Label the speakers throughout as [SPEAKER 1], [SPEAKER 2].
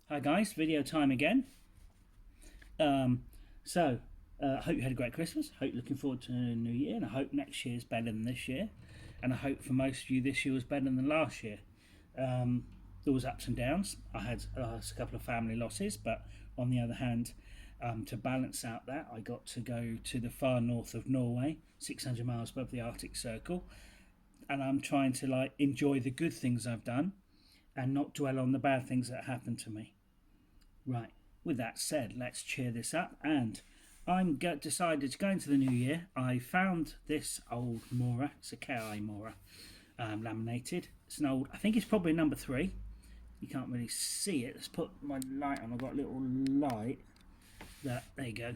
[SPEAKER 1] Hi guys, video time again. I hope you had a great Christmas. Hope you're looking forward to the new year, and I hope next year is better than this year. And I hope for most of you this year was better than last year. There was ups and downs. I had a couple of family losses, but on the other hand, to balance out that, I got to go to the far north of Norway, 600 miles above the Arctic Circle, and I'm trying to enjoy the good things I've done and not dwell on the bad things that happened to me. Right, with that said, let's cheer this up. And I'm decided to go into the new year. I found this old Mora. It's a KI Mora, laminated. It's an old, I think it's probably number 3. You can't really see it. Let's put my light on. I've got a little light that, there you go.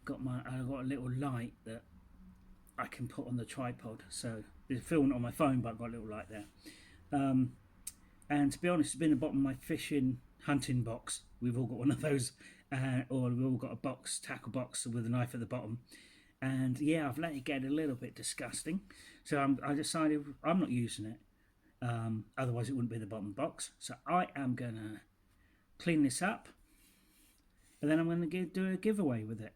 [SPEAKER 1] I've got a little light that I can put on the tripod. So there's a film on my phone, but I've got a little light there. And to be honest, it's been the bottom of my fishing hunting box. We've all got one of those, or we've all got a tackle box with a knife at the bottom. And yeah, I've let it get a little bit disgusting. So I decided I'm not using it. Otherwise it wouldn't be the bottom box. So I am going to clean this up. And then I'm going to do a giveaway with it.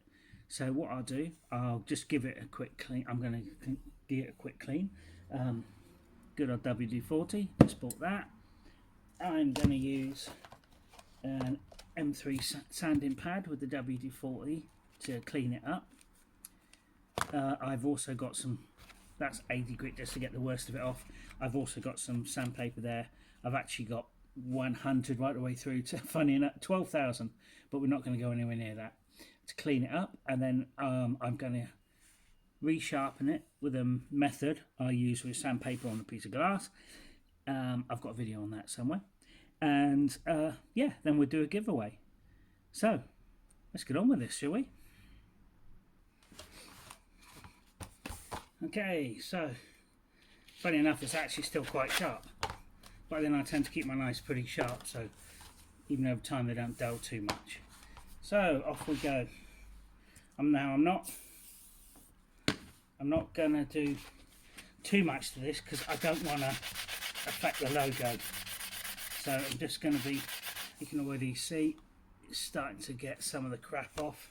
[SPEAKER 1] So what I'll do, I'll just give it a quick clean. I'm going to give it a quick clean. Good old WD-40, just bought that. I'm going to use an M3 sanding pad with the WD-40 to clean it up. I've also got some, that's 80 grit just to get the worst of it off. I've also got some sandpaper there. I've actually got 100 right the way through to, funny enough, 12,000, but we're not going to go anywhere near that, to clean it up. And then I'm going to resharpen it with a method I use with sandpaper on a piece of glass. I've got a video on that somewhere. And yeah, then we'll do a giveaway. So let's get on with this, shall we? Okay, so funny enough, it's actually still quite sharp, but then I tend to keep my knives pretty sharp, so even over time they don't dull too much. So off we go. I'm not gonna do too much to this because I don't want to affect the logo. So I'm just going to be, you can already see it's starting to get some of the crap off.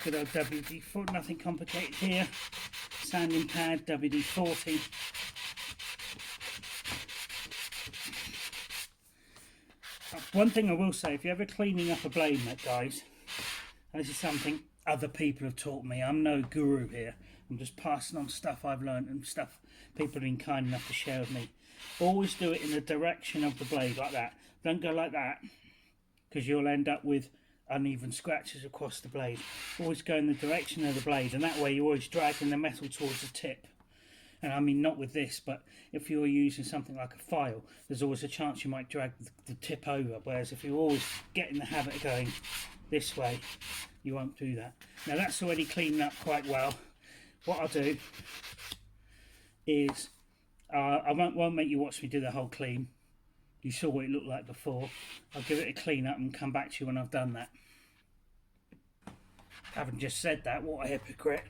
[SPEAKER 1] Good old WD-40, nothing complicated here. Sanding pad, WD-40. One thing I will say, if you're ever cleaning up a blade, guys, this is something other people have taught me. I'm no guru here. I'm just passing on stuff I've learned and stuff people have been kind enough to share with me. Always do it in the direction of the blade, like that. Don't go like that, because you'll end up with uneven scratches across the blade. Always go in the direction of the blade, and that way you're always dragging the metal towards the tip. And I mean, not with this, but if you're using something like a file, there's always a chance you might drag the tip over, whereas if you always get in the habit of going this way, you won't do that. Now that's already cleaned up quite well. What I'll do is I won't make you watch me do the whole clean. You saw what it looked like before. I'll give it a clean up and come back to you when I've done that. Having just said that, what a hypocrite.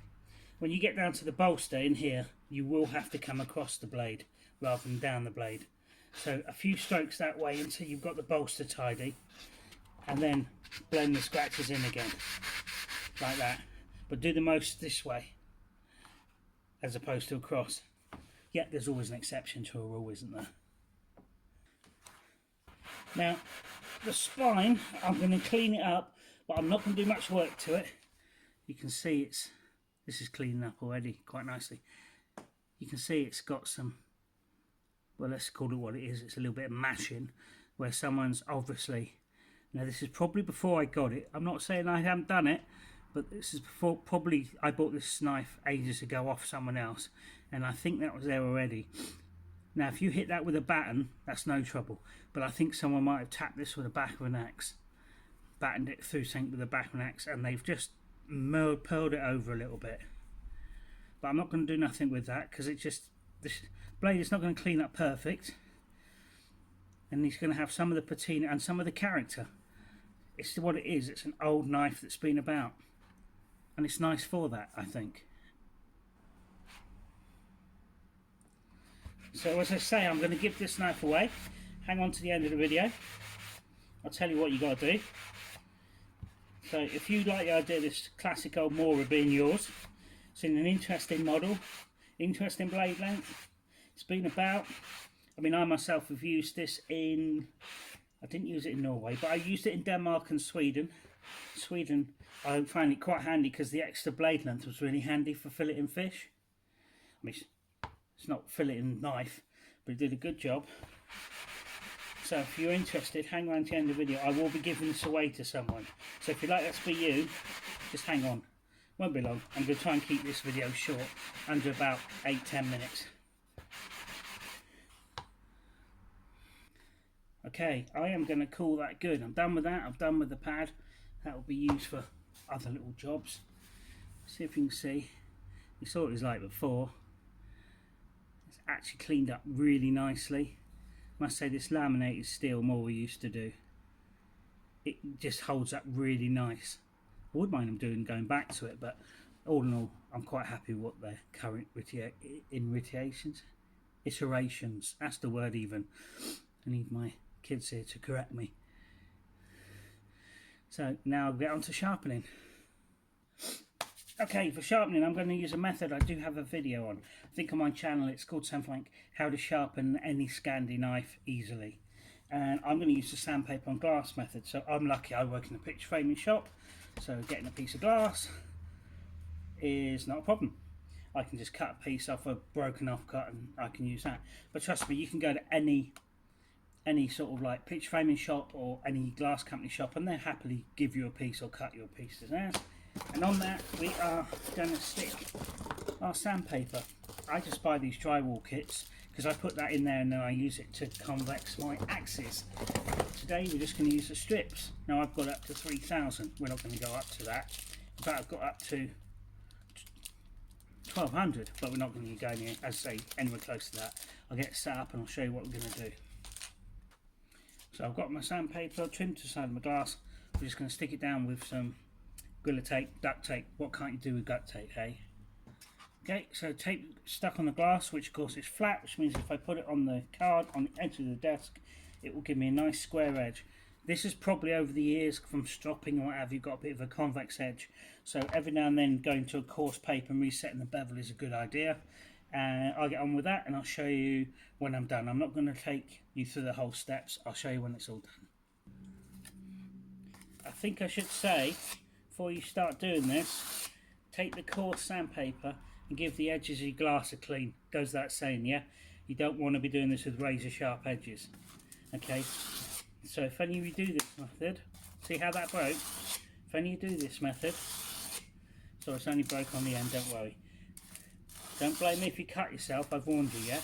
[SPEAKER 1] When you get down to the bolster in here, you will have to come across the blade rather than down the blade. So a few strokes that way until you've got the bolster tidy, and then blend the scratches in again, like that. But do the most this way, as opposed to across. Yet there's always an exception to a rule, isn't there? Now, the spine, I'm going to clean it up, but I'm not going to do much work to it. You can see this is cleaning up already quite nicely. You can see it's got some, well, let's call it what it is. It's a little bit of mashing, where someone's obviously, now this is probably before I got it. I'm not saying I haven't done it, but this is before, probably I bought this knife ages ago off someone else, and I think that was there already. Now if you hit that with a baton, that's no trouble, but I think someone might have tapped this with the back of an axe, battened it through something with the back of an axe, and they've just pearled it over a little bit. But I'm not going to do nothing with that, because this blade is not going to clean up perfect, and it's going to have some of the patina and some of the character. It's what it is. It's an old knife that's been about, and it's nice for that, I think. So as I say, I'm going to give this knife away. Hang on to the end of the video. I'll tell you what you got to do. So if you like the idea of this classic old Mora being yours, it's in an interesting model, interesting blade length. It's been about, I mean, I myself have used this in, I didn't use it in Norway, but I used it in Denmark and Sweden. Sweden, I find it quite handy because the extra blade length was really handy for filleting fish. I mean, it's not filleting knife, but it did a good job. So if you're interested, hang around to the end of the video. I will be giving this away to someone. So if you'd like that to be you, just hang on. Won't be long. I'm going to try and keep this video short, under about 8-10 minutes. Okay, I am going to call that good. I'm done with that. I'm done with the pad. That will be used for other little jobs. See if you can see. You saw what it was like before. It's actually cleaned up really nicely. Must say this laminated steel Mora used to do. It just holds up really nice. I wouldn't mind them going back to it, but all in all, I'm quite happy with what their current iterations. That's the word even. I need my kids here to correct me. So now I'll get on to sharpening. Okay, for sharpening I'm going to use a method I do have a video on. I think on my channel it's called something like how to sharpen any Scandi knife easily. And I'm going to use the sandpaper on glass method. So I'm lucky I work in a picture framing shop, so getting a piece of glass is not a problem. I can just cut a piece off a broken off cut and I can use that. But trust me, you can go to any sort of like picture framing shop or any glass company shop and they'll happily give you a piece or cut you a piece of that. And on that we are going to stick our sandpaper. I just buy these drywall kits because I put that in there and then I use it to convex my axes. Today we're just going to use the strips. Now I've got up to 3000. We're not going to go up to that. In fact, I've got up to 1200, but we're not going to go near, as I say, anywhere close to that. I'll get it set up and I'll show you what we're going to do. So I've got my sandpaper trimmed to the side of my glass. We're just going to stick it down with some Gorilla tape, duct tape. What can't you do with duct tape, hey? Okay, so tape stuck on the glass, which of course is flat, which means if I put it on the card on the edge of the desk, it will give me a nice square edge. This is probably over the years from stropping or whatever, you've got a bit of a convex edge. So every now and then going to a coarse paper and resetting the bevel is a good idea. And I'll get on with that and I'll show you when I'm done. I'm not going to take you through the whole steps, I'll show you when it's all done. I think I should say, before you start doing this, take the coarse sandpaper and give the edges of your glass a clean. Goes that saying, yeah? You don't want to be doing this with razor sharp edges. Okay, so if any of you do this method, see how that broke? If any of you do this method, so it's only broke on the end, don't worry. Don't blame me if you cut yourself, I've warned you, yeah?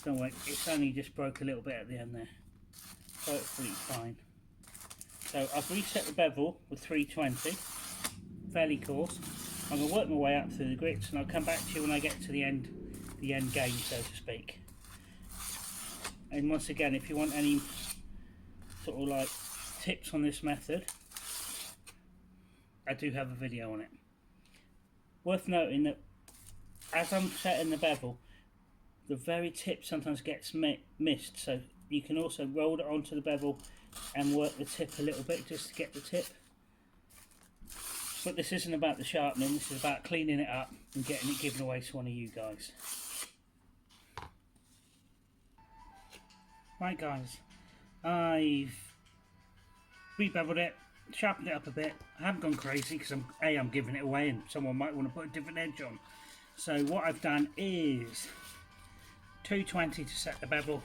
[SPEAKER 1] Don't worry, it's only just broke a little bit at the end there. Hopefully fine. So I've reset the bevel with 320, fairly coarse. I'm going to work my way up through the grits and I'll come back to you when I get to the end game, so to speak. And once again, if you want any sort of like tips on this method, I do have a video on it. Worth noting that as I'm setting the bevel, the very tip sometimes gets missed, so you can also roll it onto the bevel and work the tip a little bit just to get the tip. But this isn't about the sharpening, this is about cleaning it up and getting it given away to one of you guys. Right guys, I've re-beveled it, sharpened it up a bit. I haven't gone crazy because I'm giving it away and someone might want to put a different edge on. So what I've done is 220 to set the bevel,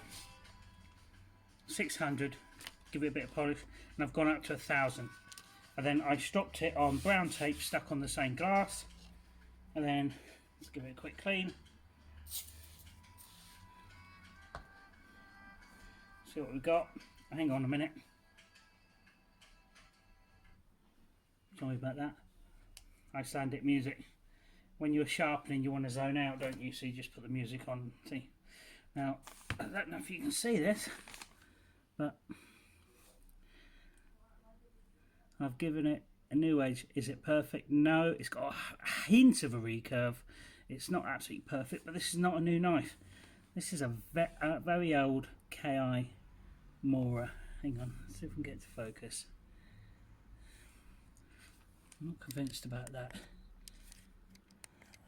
[SPEAKER 1] 600, give it a bit of polish, and I've gone up to 1000. And then I stropped it on brown tape stuck on the same glass, and then let's give it a quick clean. See what we've got. Hang on a minute. Sorry about that. Icelandic music. When you're sharpening, you want to zone out, don't you? So you just put the music on. See. Now, I don't know if you can see this, but I've given it a new edge. Is it perfect? No, it's got a hint of a recurve. It's not absolutely perfect, but this is not a new knife. This is a very old KI Mora hang on, let's see if we can get to focus. I'm not convinced about that.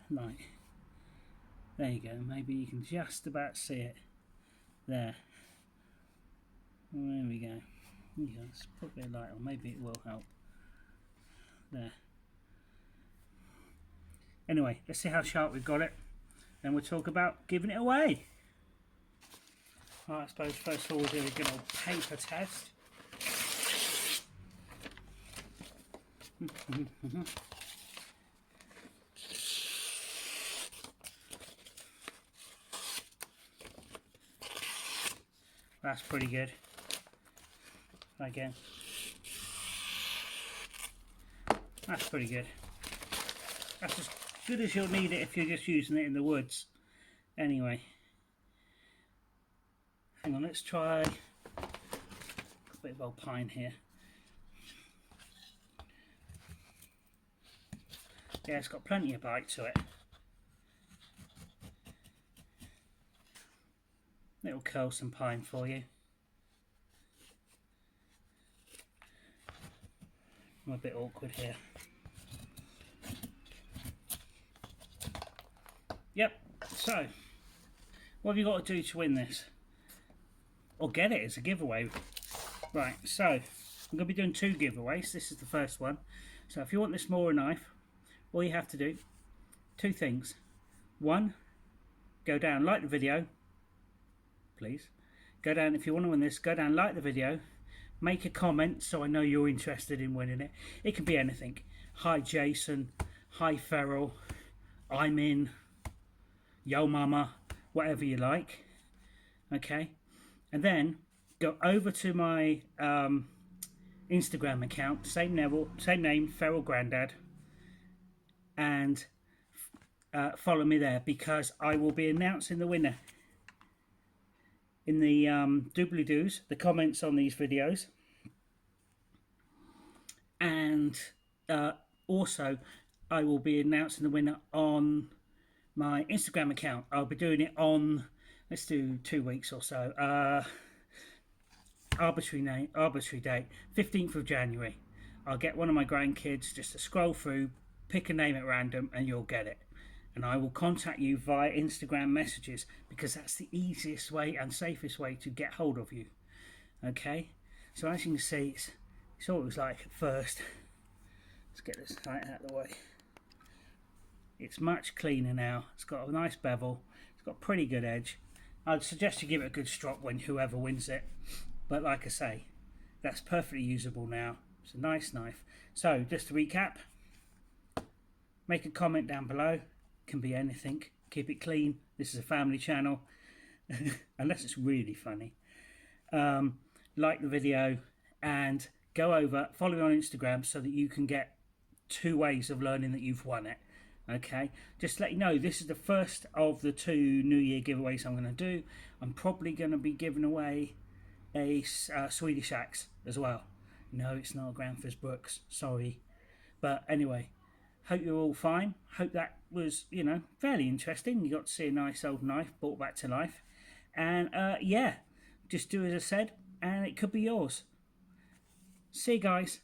[SPEAKER 1] Right, there you go, maybe you can just about see it. There we go. Yeah, let's put a bit of light on, maybe it will help. There. Anyway, let's see how sharp we've got it, then we'll talk about giving it away. Right, I suppose first of all we'll do a good old paper test. That's pretty good. Again. That's pretty good. That's as good as you'll need it if you're just using it in the woods. Anyway. Hang on, let's try a bit of old pine here. Yeah, it's got plenty of bite to it. It'll curl some pine for you. I'm a bit awkward here. Yep, so what have you got to do to win this? Or get it as a giveaway. Right, so I'm going to be doing 2 giveaways. This is the first one. So if you want this Mora knife, all you have to do, 2 things. 1, go down, like the video, please. Go down, if you want to win this, go down, like the video, make a comment so I know you're interested in winning it. It can be anything. Hi Jason, hi Feral, I'm in, yo mama, whatever you like. Okay, and then go over to my Instagram account, same name, Feral Grandad, and follow me there, because I will be announcing the winner in the doobly-doos, the comments on these videos, and also I will be announcing the winner on my Instagram account. I'll be doing it on, let's do 2 weeks or so, arbitrary date, 15th of January. I'll get one of my grandkids just to scroll through, pick a name at random, and you'll get it. And I will contact you via Instagram messages, because that's the easiest way and safest way to get hold of you. Okay, so as you can see, it's what it was like at first. Let's get this right out of the way. It's much cleaner now. It's got a nice bevel. It's got a pretty good edge. I'd suggest you give it a good strop when whoever wins it. But like I say, that's perfectly usable now. It's a nice knife. So just to recap, make a comment down below. Can be anything. Keep it clean. This is a family channel. Unless it's really funny. Like the video and go over, follow me on Instagram so that you can get 2 ways of learning that you've won it. Okay, just to let you know, this is the first of the 2 New Year giveaways I'm going to do. I'm probably going to be giving away a Swedish axe as well. No, it's not a Granfus Brooks, sorry. But anyway, hope you're all fine. Hope that was, you know, fairly interesting. You got to see a nice old knife brought back to life. And yeah, just do as I said, and it could be yours. See you guys.